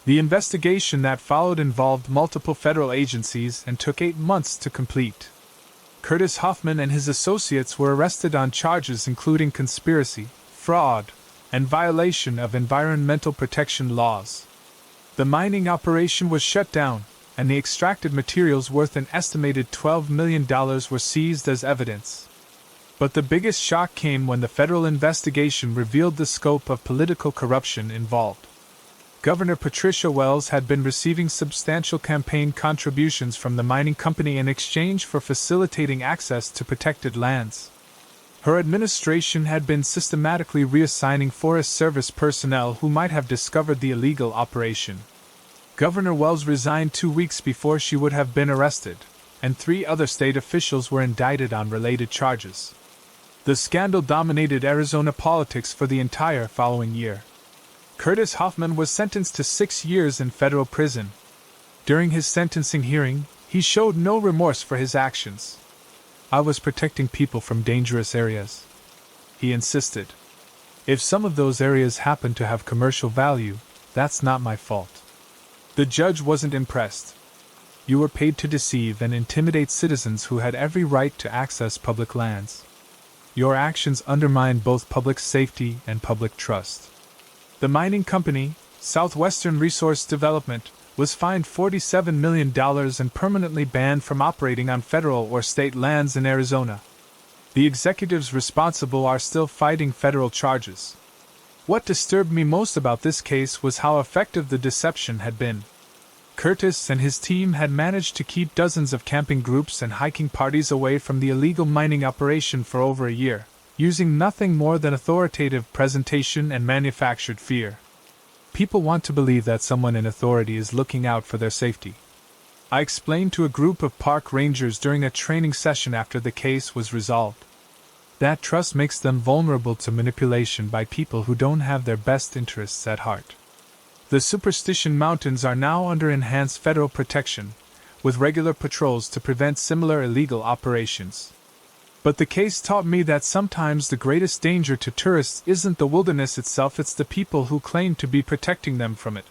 Speaker 1: The investigation that followed involved multiple federal agencies and took 8 months to complete. Curtis Hoffman and his associates were arrested on charges including conspiracy, fraud, and violation of environmental protection laws. The mining operation was shut down, and the extracted materials worth an estimated $12 million were seized as evidence. But the biggest shock came when the federal investigation revealed the scope of political corruption involved. Governor Patricia Wells had been receiving substantial campaign contributions from the mining company in exchange for facilitating access to protected lands. Her administration had been systematically reassigning Forest Service personnel who might have discovered the illegal operation. Governor Wells resigned 2 weeks before she would have been arrested, and 3 other state officials were indicted on related charges. The scandal dominated Arizona politics for the entire following year. Curtis Hoffman was sentenced to 6 years in federal prison. During his sentencing hearing, he showed no remorse for his actions. "I was protecting people from dangerous areas," he insisted. "If some of those areas happen to have commercial value, that's not my fault." The judge wasn't impressed. "You were paid to deceive and intimidate citizens who had every right to access public lands. Your actions undermine both public safety and public trust." The mining company, Southwestern Resource Development, was fined $47 million and permanently banned from operating on federal or state lands in Arizona. The executives responsible are still fighting federal charges. What disturbed me most about this case was how effective the deception had been. Curtis and his team had managed to keep dozens of camping groups and hiking parties away from the illegal mining operation for over a year, using nothing more than authoritative presentation and manufactured fear. People want to believe that someone in authority is looking out for their safety. I explained to a group of park rangers during a training session after the case was resolved. That trust makes them vulnerable to manipulation by people who don't have their best interests at heart. The Superstition Mountains are now under enhanced federal protection, with regular patrols to prevent similar illegal operations. But the case taught me that sometimes the greatest danger to tourists isn't the wilderness itself, it's the people who claim to be protecting them from it.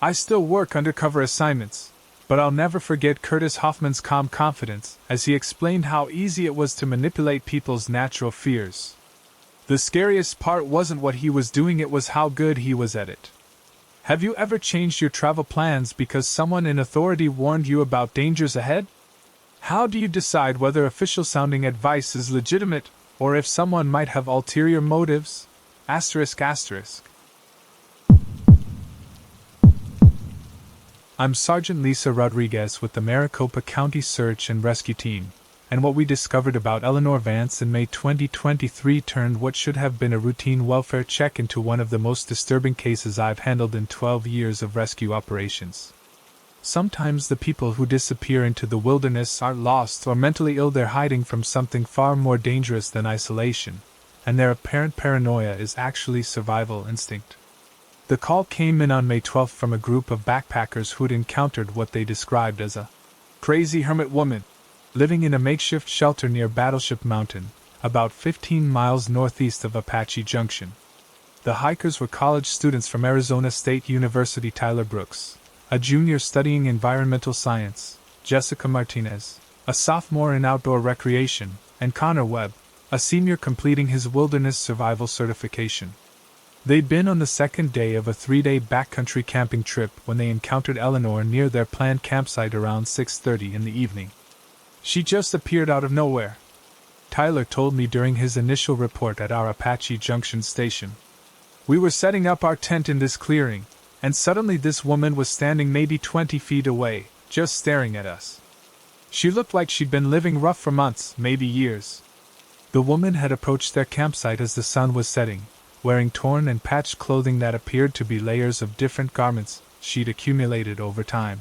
Speaker 1: I still work undercover assignments, but I'll never forget Curtis Hoffman's calm confidence as he explained how easy it was to manipulate people's natural fears. The scariest part wasn't what he was doing, it was how good he was at it. Have you ever changed your travel plans because someone in authority warned you about dangers ahead? How do you decide whether official-sounding advice is legitimate, or if someone might have ulterior motives? ****. I'm Sergeant Lisa Rodriguez with the Maricopa County Search and Rescue Team, and what we discovered about Eleanor Vance in May 2023 turned what should have been a routine welfare check into one of the most disturbing cases I've handled in 12 years of rescue operations. Sometimes the people who disappear into the wilderness are lost or mentally ill, they're hiding from something far more dangerous than isolation, and their apparent paranoia is actually survival instinct. The call came in on May 12 from a group of backpackers who'd encountered what they described as a crazy hermit woman, living in a makeshift shelter near Battleship Mountain, about 15 miles northeast of Apache Junction. The hikers were college students from Arizona State University. Tyler Brooks, a junior studying environmental science, Jessica Martinez, a sophomore in outdoor recreation, and Connor Webb, a senior completing his wilderness survival certification. They'd been on the second day of a 3-day backcountry camping trip when they encountered Eleanor near their planned campsite around 6:30 in the evening. She just appeared out of nowhere, Tyler told me during his initial report at our Apache Junction station. We were setting up our tent in this clearing, and suddenly this woman was standing maybe 20 feet away, just staring at us. She looked like she'd been living rough for months, maybe years. The woman had approached their campsite as the sun was setting, wearing torn and patched clothing that appeared to be layers of different garments she'd accumulated over time.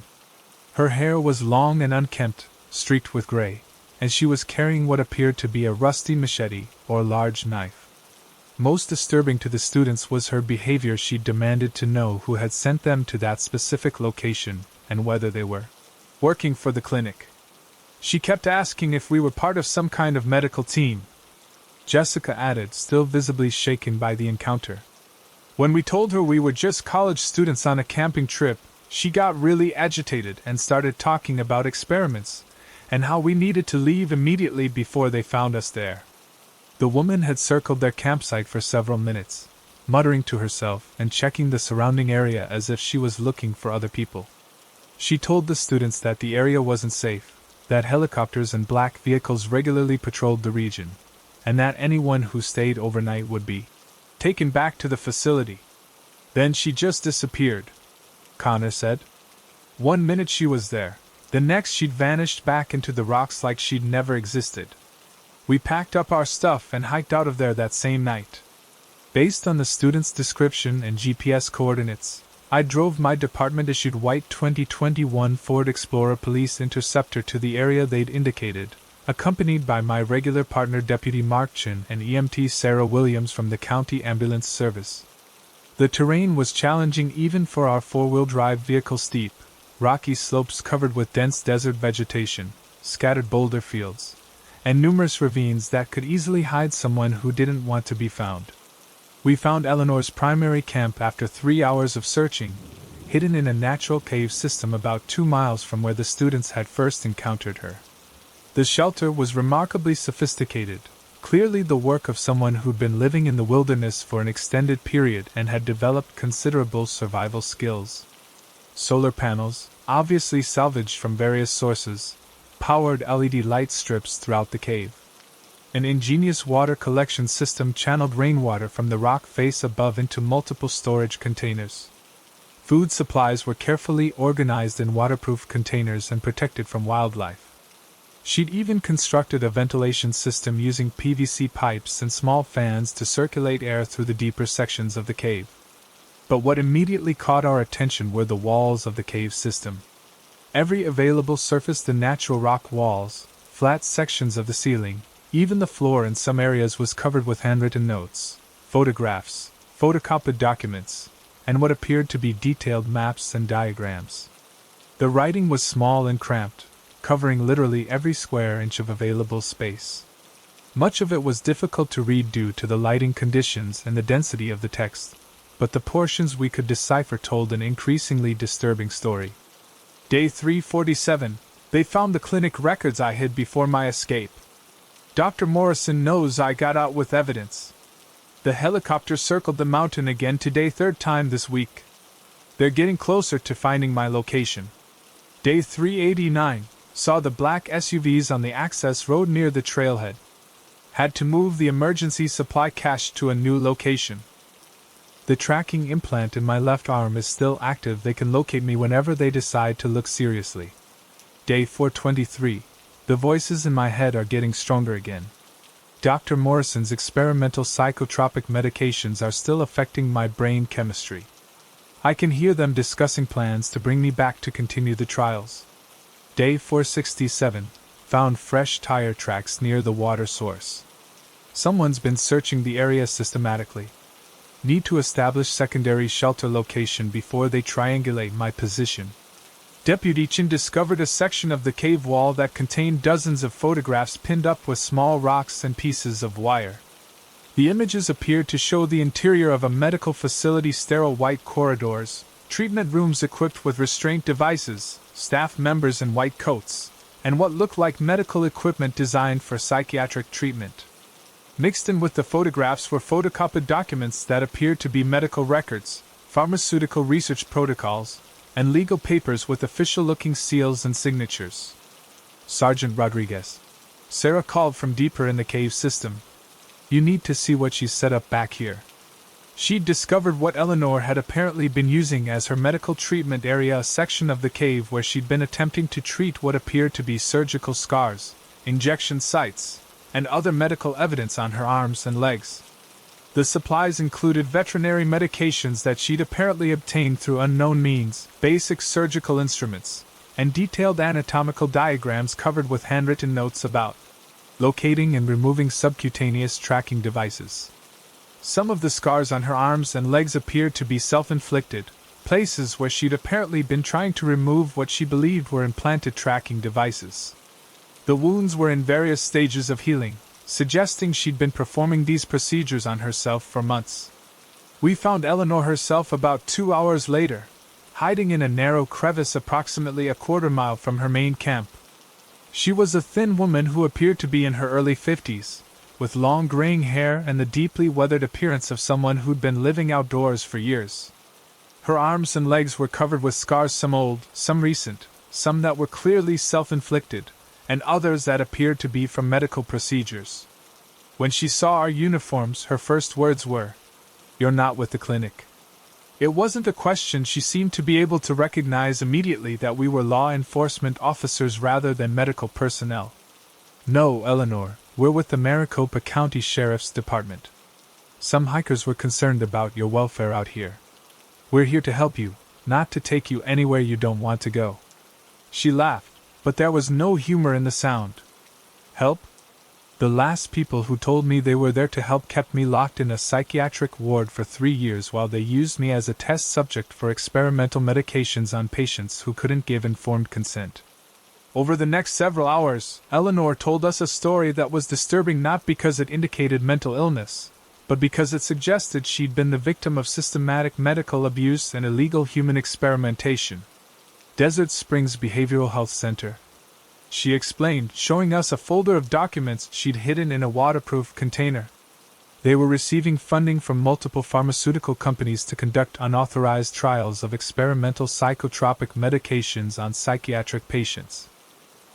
Speaker 1: Her hair was long and unkempt, streaked with gray, and she was carrying what appeared to be a rusty machete or large knife. Most disturbing to the students was her behavior. She demanded to know who had sent them to that specific location and whether they were working for the clinic. She kept asking if we were part of some kind of medical team, Jessica added, still visibly shaken by the encounter. When we told her we were just college students on a camping trip, she got really agitated and started talking about experiments and how we needed to leave immediately before they found us there. The woman had circled their campsite for several minutes, muttering to herself and checking the surrounding area as if she was looking for other people. She told the students that the area wasn't safe, that helicopters and black vehicles regularly patrolled the region, and that anyone who stayed overnight would be taken back to the facility. Then she just disappeared, Connor said. 1 minute she was there, the next she'd vanished back into the rocks like she'd never existed. We packed up our stuff and hiked out of there that same night. Based on the student's description and GPS coordinates, I drove my department-issued white 2021 Ford Explorer Police Interceptor to the area they'd indicated, accompanied by my regular partner Deputy Mark Chin and EMT Sarah Williams from the County Ambulance Service. The terrain was challenging even for our four-wheel drive vehicle. Steep, rocky slopes covered with dense desert vegetation, scattered boulder fields, and numerous ravines that could easily hide someone who didn't want to be found. We found Eleanor's primary camp after 3 hours of searching, hidden in a natural cave system about 2 miles from where the students had first encountered her. The shelter was remarkably sophisticated, clearly the work of someone who'd been living in the wilderness for an extended period and had developed considerable survival skills. Solar panels, obviously salvaged from various sources, powered LED light strips throughout the cave. An ingenious water collection system channeled rainwater from the rock face above into multiple storage containers. Food supplies were carefully organized in waterproof containers and protected from wildlife. She'd even constructed a ventilation system using PVC pipes and small fans to circulate air through the deeper sections of the cave. But what immediately caught our attention were the walls of the cave system. Every available surface, the natural rock walls, flat sections of the ceiling, even the floor in some areas was covered with handwritten notes, photographs, photocopied documents, and what appeared to be detailed maps and diagrams. The writing was small and cramped, covering literally every square inch of available space. Much of it was difficult to read due to the lighting conditions and the density of the text, but the portions we could decipher told an increasingly disturbing story. Day 347, they found the clinic records I hid before my escape. Dr. Morrison knows I got out with evidence. The helicopter circled the mountain again today, 3rd time this week. They're getting closer to finding my location. Day 389, saw the black SUVs on the access road near the trailhead. Had to move the emergency supply cache to a new location. The tracking implant in my left arm is still active. They can locate me whenever they decide to look seriously. Day 423. The voices in my head are getting stronger again. Dr. Morrison's experimental psychotropic medications are still affecting my brain chemistry. I can hear them discussing plans to bring me back to continue the trials. Day 467. Found fresh tire tracks near the water source. Someone's been searching the area systematically. Need to establish secondary shelter location before they triangulate my position. Deputy Chin discovered a section of the cave wall that contained dozens of photographs pinned up with small rocks and pieces of wire. The images appeared to show the interior of a medical facility, sterile white corridors, treatment rooms equipped with restraint devices, staff members in white coats, and what looked like medical equipment designed for psychiatric treatment. Mixed in with the photographs were photocopied documents that appeared to be medical records, pharmaceutical research protocols, and legal papers with official-looking seals and signatures. Sergeant Rodriguez. Sarah called from deeper in the cave system. You need to see what she's set up back here. She'd discovered what Eleanor had apparently been using as her medical treatment area, a section of the cave where she'd been attempting to treat what appeared to be surgical scars, injection sites, and other medical evidence on her arms and legs. The supplies included veterinary medications that she'd apparently obtained through unknown means, basic surgical instruments, and detailed anatomical diagrams covered with handwritten notes about locating and removing subcutaneous tracking devices. Some of the scars on her arms and legs appeared to be self-inflicted, places where she'd apparently been trying to remove what she believed were implanted tracking devices. The wounds were in various stages of healing, suggesting she'd been performing these procedures on herself for months. We found Eleanor herself about 2 hours later, hiding in a narrow crevice approximately a quarter mile from her main camp. She was a thin woman who appeared to be in her early 50s, with long graying hair and the deeply weathered appearance of someone who'd been living outdoors for years. Her arms and legs were covered with scars, some old, some recent, some that were clearly self-inflicted, and others that appeared to be from medical procedures. When she saw our uniforms, her first words were, "You're not with the clinic." It wasn't a question. She seemed to be able to recognize immediately that we were law enforcement officers rather than medical personnel. No, Eleanor, we're with the Maricopa County Sheriff's Department. Some hikers were concerned about your welfare out here. We're here to help you, not to take you anywhere you don't want to go. She laughed, but there was no humor in the sound. Help? The last people who told me they were there to help kept me locked in a psychiatric ward for 3 years while they used me as a test subject for experimental medications on patients who couldn't give informed consent. Over the next several hours, Eleanor told us a story that was disturbing not because it indicated mental illness, but because it suggested she'd been the victim of systematic medical abuse and illegal human experimentation. Desert Springs Behavioral Health Center, she explained, showing us a folder of documents she'd hidden in a waterproof container. They were receiving funding from multiple pharmaceutical companies to conduct unauthorized trials of experimental psychotropic medications on psychiatric patients.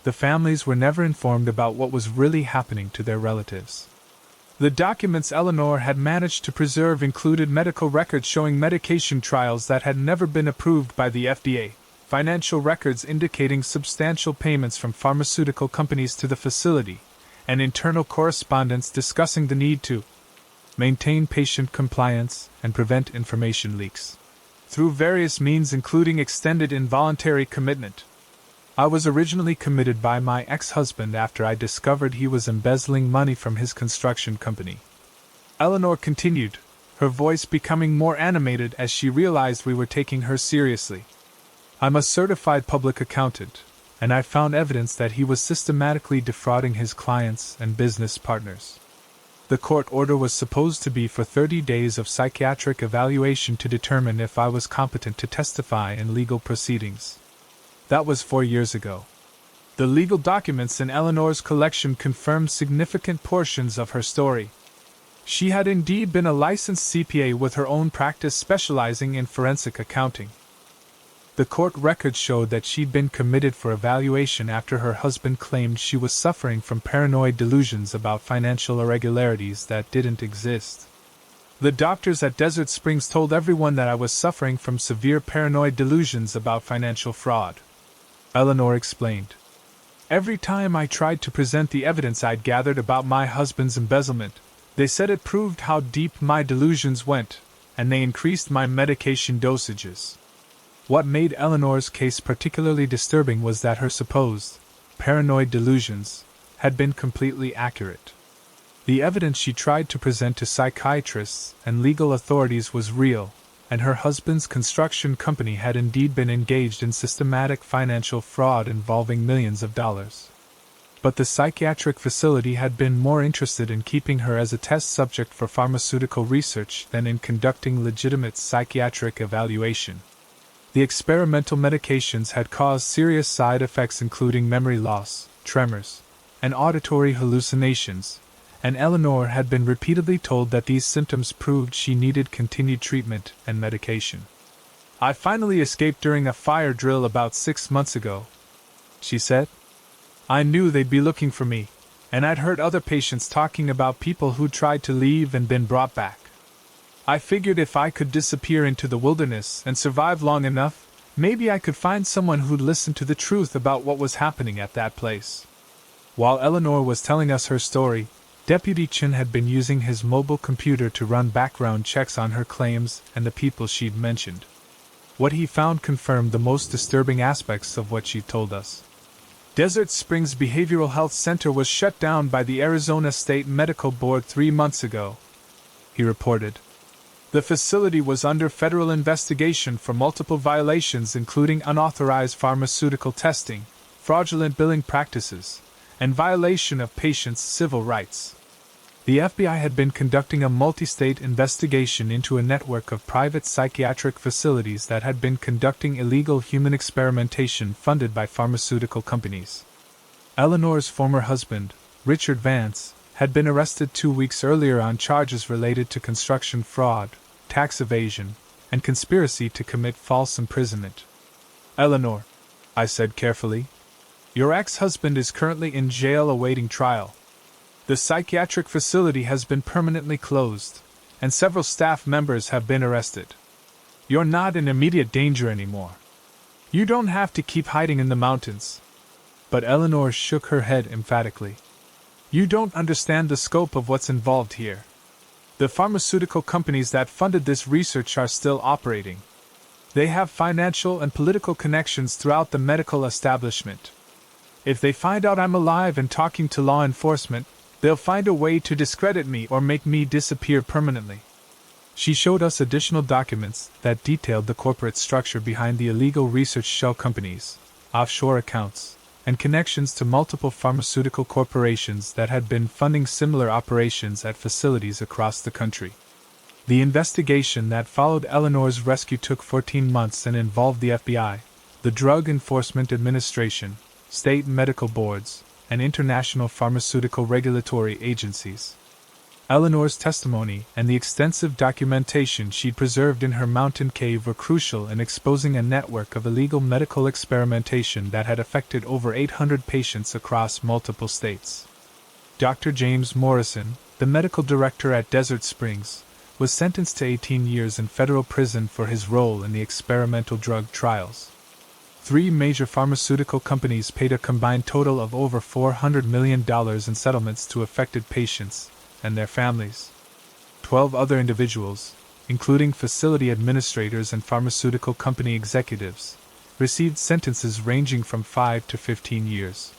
Speaker 1: The families were never informed about what was really happening to their relatives. The documents Eleanor had managed to preserve included medical records showing medication trials that had never been approved by the FDA, financial records indicating substantial payments from pharmaceutical companies to the facility, and internal correspondence discussing the need to maintain patient compliance and prevent information leaks through various means including extended involuntary commitment. I was originally committed by my ex-husband after I discovered he was embezzling money from his construction company. Eleanor continued, her voice becoming more animated as she realized we were taking her seriously. I'm a certified public accountant, and I found evidence that he was systematically defrauding his clients and business partners. The court order was supposed to be for 30 days of psychiatric evaluation to determine if I was competent to testify in legal proceedings. That was 4 years ago. The legal documents in Eleanor's collection confirmed significant portions of her story. She had indeed been a licensed CPA with her own practice specializing in forensic accounting. The court records showed that she'd been committed for evaluation after her husband claimed she was suffering from paranoid delusions about financial irregularities that didn't exist. The doctors at Desert Springs told everyone that I was suffering from severe paranoid delusions about financial fraud. Eleanor explained. Every time I tried to present the evidence I'd gathered about my husband's embezzlement, they said it proved how deep my delusions went, and they increased my medication dosages. What made Eleanor's case particularly disturbing was that her supposed paranoid delusions had been completely accurate. The evidence she tried to present to psychiatrists and legal authorities was real, and her husband's construction company had indeed been engaged in systematic financial fraud involving millions of dollars. But the psychiatric facility had been more interested in keeping her as a test subject for pharmaceutical research than in conducting legitimate psychiatric evaluation. The experimental medications had caused serious side effects including memory loss, tremors, and auditory hallucinations, and Eleanor had been repeatedly told that these symptoms proved she needed continued treatment and medication. I finally escaped during a fire drill about 6 months ago, she said. I knew they'd be looking for me, and I'd heard other patients talking about people who'd tried to leave and been brought back. I figured if I could disappear into the wilderness and survive long enough, maybe I could find someone who'd listen to the truth about what was happening at that place. While Eleanor was telling us her story, Deputy Chin had been using his mobile computer to run background checks on her claims and the people she'd mentioned. What he found confirmed the most disturbing aspects of what she'd told us. Desert Springs Behavioral Health Center was shut down by the Arizona State Medical Board 3 months ago, he reported. The facility was under federal investigation for multiple violations including unauthorized pharmaceutical testing, fraudulent billing practices, and violation of patients' civil rights. The FBI had been conducting a multi-state investigation into a network of private psychiatric facilities that had been conducting illegal human experimentation funded by pharmaceutical companies. Eleanor's former husband, Richard Vance, had been arrested 2 weeks earlier on charges related to construction fraud, tax evasion, and conspiracy to commit false imprisonment. Eleanor, I said carefully, your ex-husband is currently in jail awaiting trial. The psychiatric facility has been permanently closed, and several staff members have been arrested. You're not in immediate danger anymore. You don't have to keep hiding in the mountains. But Eleanor shook her head emphatically. You don't understand the scope of what's involved here. The pharmaceutical companies that funded this research are still operating. They have financial and political connections throughout the medical establishment. If they find out I'm alive and talking to law enforcement, they'll find a way to discredit me or make me disappear permanently. She showed us additional documents that detailed the corporate structure behind the illegal research shell companies, offshore accounts, and connections to multiple pharmaceutical corporations that had been funding similar operations at facilities across the country. The investigation that followed Eleanor's rescue took 14 months and involved the FBI, the Drug Enforcement Administration, state medical boards, and international pharmaceutical regulatory agencies. Eleanor's testimony and the extensive documentation she'd preserved in her mountain cave were crucial in exposing a network of illegal medical experimentation that had affected over 800 patients across multiple states. Dr. James Morrison, the medical director at Desert Springs, was sentenced to 18 years in federal prison for his role in the experimental drug trials. 3 major pharmaceutical companies paid a combined total of over $400 million in settlements to affected patients and their families. 12 other individuals, including facility administrators and pharmaceutical company executives, received sentences ranging from 5 to 15 years.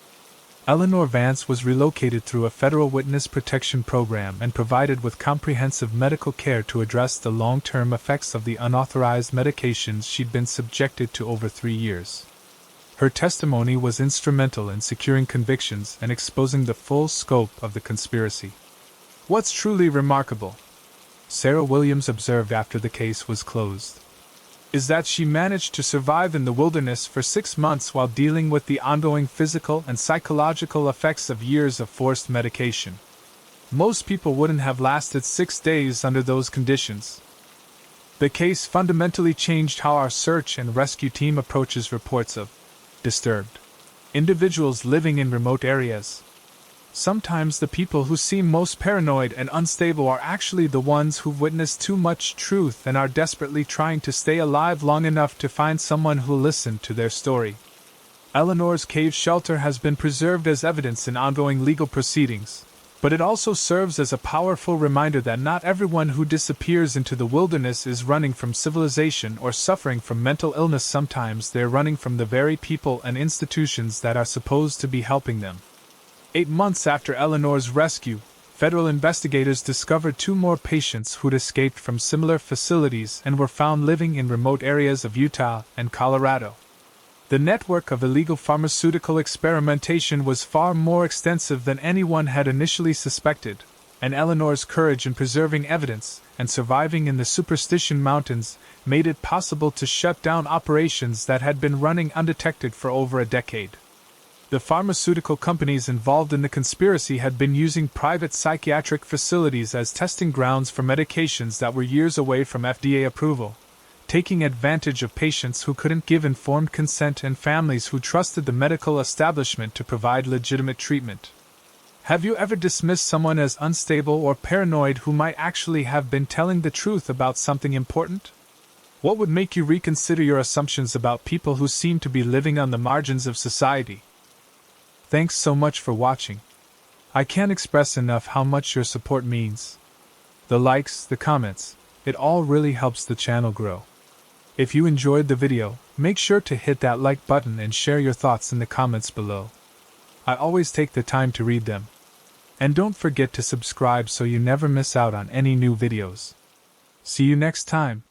Speaker 1: Eleanor Vance was relocated through a federal witness protection program and provided with comprehensive medical care to address the long-term effects of the unauthorized medications she'd been subjected to over 3 years. Her testimony was instrumental in securing convictions and exposing the full scope of the conspiracy. What's truly remarkable, Sarah Williams observed after the case was closed, is that she managed to survive in the wilderness for 6 months while dealing with the ongoing physical and psychological effects of years of forced medication. Most people wouldn't have lasted 6 days under those conditions. The case fundamentally changed how our search and rescue team approaches reports of disturbed individuals living in remote areas. Sometimes the people who seem most paranoid and unstable are actually the ones who've witnessed too much truth and are desperately trying to stay alive long enough to find someone who'll listen to their story. Eleanor's cave shelter has been preserved as evidence in ongoing legal proceedings, but it also serves as a powerful reminder that not everyone who disappears into the wilderness is running from civilization or suffering from mental illness. Sometimes they're running from the very people and institutions that are supposed to be helping them. 8 months after Eleanor's rescue, federal investigators discovered 2 more patients who'd escaped from similar facilities and were found living in remote areas of Utah and Colorado. The network of illegal pharmaceutical experimentation was far more extensive than anyone had initially suspected, and Eleanor's courage in preserving evidence and surviving in the Superstition Mountains made it possible to shut down operations that had been running undetected for over a decade. The pharmaceutical companies involved in the conspiracy had been using private psychiatric facilities as testing grounds for medications that were years away from FDA approval, taking advantage of patients who couldn't give informed consent and families who trusted the medical establishment to provide legitimate treatment. Have you ever dismissed someone as unstable or paranoid who might actually have been telling the truth about something important? What would make you reconsider your assumptions about people who seem to be living on the margins of society? Thanks so much for watching. I can't express enough how much your support means. The likes, the comments, it all really helps the channel grow. If you enjoyed the video, make sure to hit that like button and share your thoughts in the comments below. I always take the time to read them. And don't forget to subscribe so you never miss out on any new videos. See you next time.